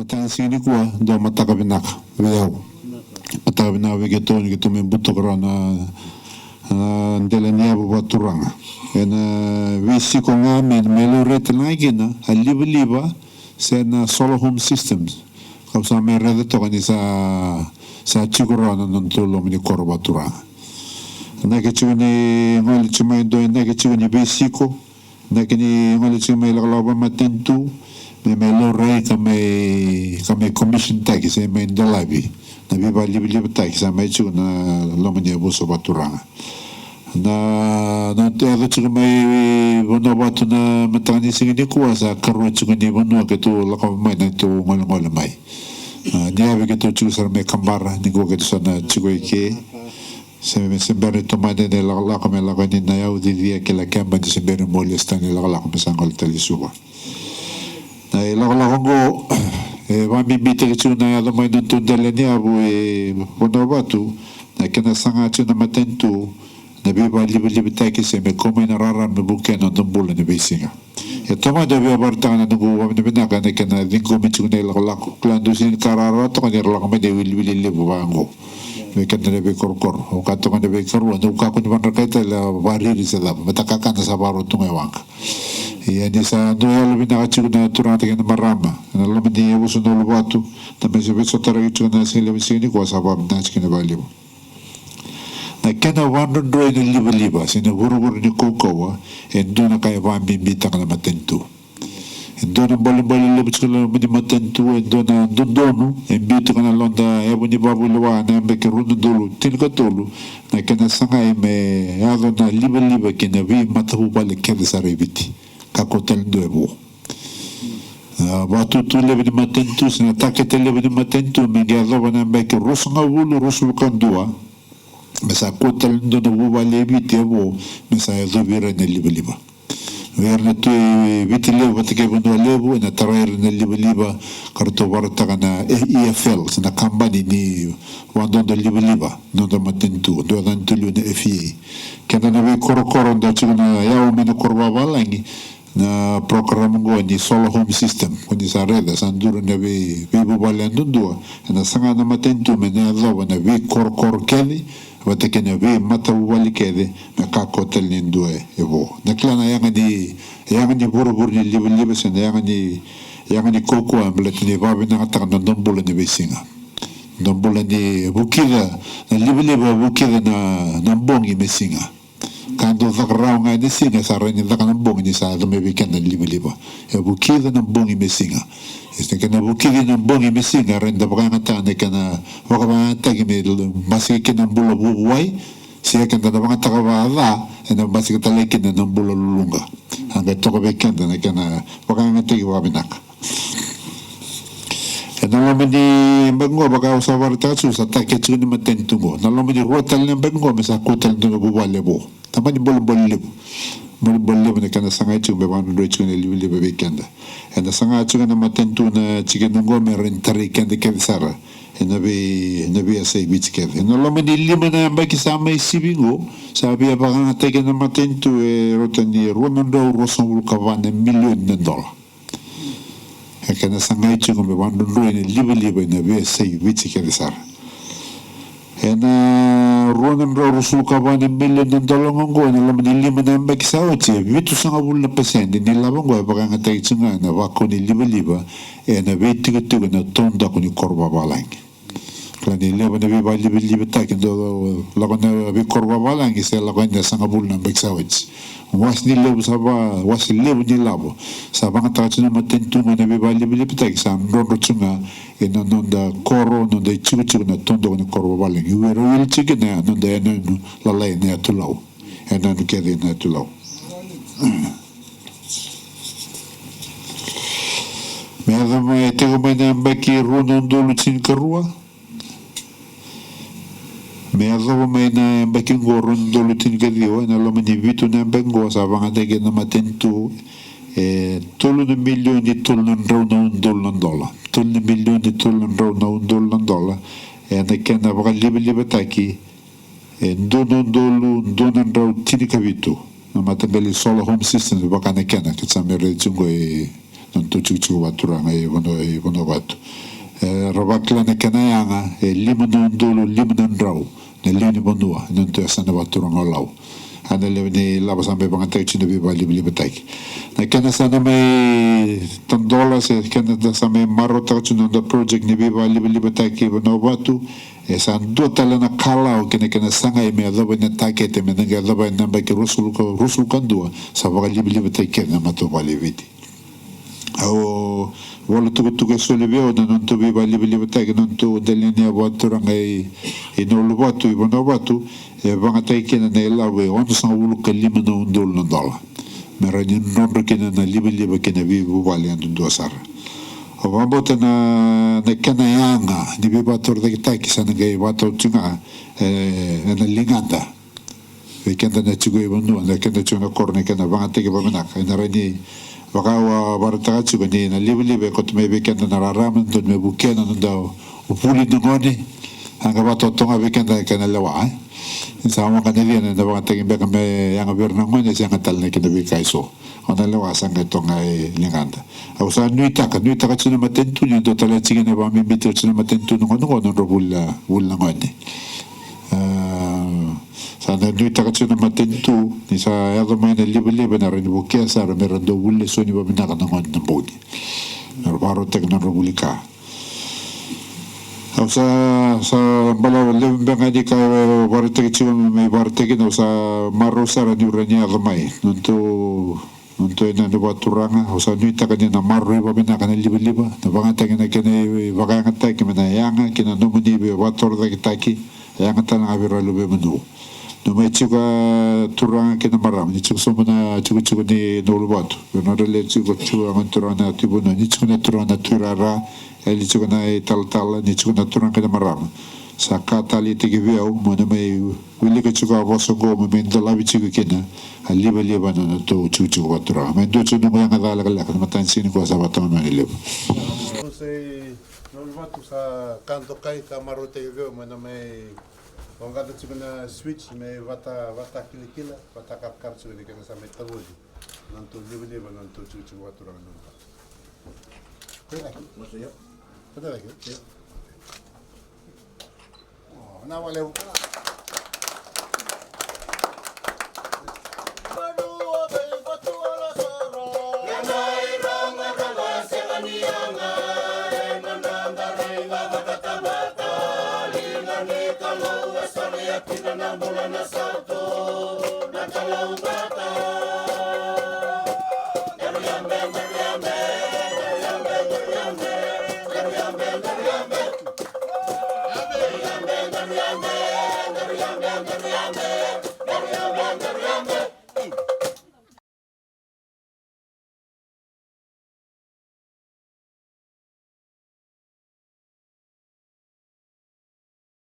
Matang sini kuwa do matakabinak wew matakabinak we geto me buto korona ndelania bu baturanga ena we ko ngame melo ret na liba sen solo home systems kapsa me red to ni sa chikorona non tolo mi korba turanga na ke chuni ngol chuma do na ke chuni besiko na ke ni ngol chuma la loba matentu me lo rei kame commission tax e me ndalabi na viva libi tax a me chuna lo me buso baturanga na te ado chuka mai bono batu na matani singini kuasa karwa chuka ni bono ke tu laka mai na tu ngol mai niabe ke tu chuka sar me kambara ni go ke tu sana chuka ike se sembere tomate de la come la con na yau di dia che la camba di sembere moglie sta nella la come sangol tali suba dai la go e va mi bite che c'è una mai non tu delle niabu e quando va tu na che na sanga c'è na matentu na biba libi tai che se me come na rara me buche non bulla ne bisinga e toma deve abartana no go ne benaka ne che na dingo mi c'è la clando sin carara to ne la come deve li bango me kan debe korkor o kato kan debe korwa do ka kun ban raketa la bariri sa da mataka kan sa baro tunga wanka e ani sa do yalo bina ka chuna turante kan marama na lo medi e uso no batu ta me se so tara ki chuna se le visini ko sa ba na china bali na kana wando do e liba se na buru ni kokowa e do na kai va bita kan matentu dona boli le biciclo mi matentu e dona dondonu e bito kana londa e boni babu lwa na be ke rundo dolu tin ko tolu na kana sanga e me ado na liba ke na vi matahu bale ke de sareviti ka kotel do e bo ba tu le bini matentu sina takete le bini matentu me ga do na be ke rusanga wulu rusul kandua me sa kotel do no bale viti e bo me sa e do vira ne liba Verna tu viti levo te bono levo na tarair na liba karto warta kana EFL na kambani ni wando da liba no da matentu do dan tulu na FE kana na ve korokoro da chuna ya o mena korba balangi na program go ni solo home system quindi sa reda sanduro na ve vivo balando do na sanga na matentu mena do na ve korokoro keli wate kene ve mata wali kede na ka kotel ni doe evo na klana yanga ni buru ni liba sen yanga ni koko amblet ni vabe na ta na ndombola ni besinga ndombola ni bukida na liba bukida na mbongi mesinga kando zakrao nga ni singa sa reni zakana mbongi ni sa do me weekend liba e bukida na mbongi mesinga este que na bukidi na mbongi mesinga renda baka ta ne kana baka ba ta ki me masike ke na bulo buwai si ke na baka ta ba da na masike ta le ke na bulo lunga anga to ko weekend na kana baka ta ki wa binak e na lo me di bango baka usa varta su sa ta ke chu ni matentu go na lo me di rotal na bango me sa kotel do go wale bo tamani bol bolle ne kana sanga chu be ban do chu ne libe weekend e na sanga chu na matentu na chicken ngo me rentare kende ke sara e na be sai bit ke e no lo me di lima na ba ki sa mai sibingo sa be ba nga te ke na matentu e rotani ronondo roson ka van million de dollar e kana sanga chu be ban do ne libe na be sai bit ke sara ena ronan rusul kabane million ng dollar ngo na laman lima na mbak sa oche vitu sanga bulna pasende ni labang go baka nga tay tsunga na wako ni liba ena vitu na tonda ko ni korba balang klani leba na biba liba ta kendo laban na bi korba balang isa laban na sanga bulna mbak sa oche was ni lebo saba was lebo ni labo saba nga ta tsuna matentu na biba liba ta kisa ndo tsunga e non da coro non dei ciuci na tondo con corvo baling io ero il chicken non da non la lei ne tulau e non che ne tulau me ado mai te go mai na baki rono do lucin karua me ado mai na baki goron do lucin kadio na lo mani vitu na bengo sa vanga de na matentu e tolo de milioni di tollo non dollar tollo milioni di tollo non dollar e na kena baka libe taki e dono tini kavitu na matembele solo home system baka na kena che sa me rejungo e non to chuchu baturanga e bono batu robakla ne kanayanga e limuno ndulu limuno ndrau ne lini bonua non to sana baturanga lau ana le lava sambe bangatai chino bi bali bili batai na kana sana mai $10 e kana da same marota chino da project ni bi bali bili batai ki bono batu e san do tala na kala o kene kana sanga e me loba na takete me nga loba na ba ki rusul kandua sa ba bali bili batai ke na mato bali viti au volo tu che sole veo non to bi bali bili batai non to delenia baturanga e no lu batu i bono batu e bangatai kena na elawe ono sang ulu ka lima na undol na dola merani nonro kena na liba kena vivu vali andu dosar o vambota na kena yanga ni viva tor da kitaki sana gai vato tunga na linganda e kenda na chigo i bonua na kenda chuna korne kena bangatai ke bamanaka na rani wakawa barata chigo ni na liba kotume be kenda na raraman don me bukena nandao upuli ngone anga vato tonga be kenda kena lewa sama kanili na da bang tagin beka me yang bernang ne siang tal ne kena bi kaiso ona le wasang ke tonga e linganda au sa nuita ka tsuna matentu ni do tala chigene ba mi bitu tsuna matentu no no robulla ngone sa na nuita ka tsuna matentu ni sa ya do mai ne libe na ren bukia sa re merando bulle soni ba mina ka ngone mbodi baro tekno robulika au sa bala le benga di ka barate ki me barate ki no sa marosa ra di urania mai non to ina no baturanga au sa nuita ka na marro ba bena ka liba na banga ta na kene baga ngata ki mena yanga ki na no muni be bator da ki taki yanga ta na avira lo be menu no me chuka turanga ki na maram ni chuka somana chuka ni no lo batu no rele chuka turanga tibuno ni chuka turanga turara eli chuka na tal ni chuka na turanga na maram sa katali te giveu mona mai wili ka chuka boso go me ndo labi chuka kena liba no to chuka batura me ndo chuka no nga dala kala ka matan sini ko sa baton no liba se non vatu sa canto kai ka maro te giveu mona mai ongada chuka na switch me vata kila vata kar chuka de kana sa me tawodi non to liba non to chuka batura non Pwede lagi? Oh, nawala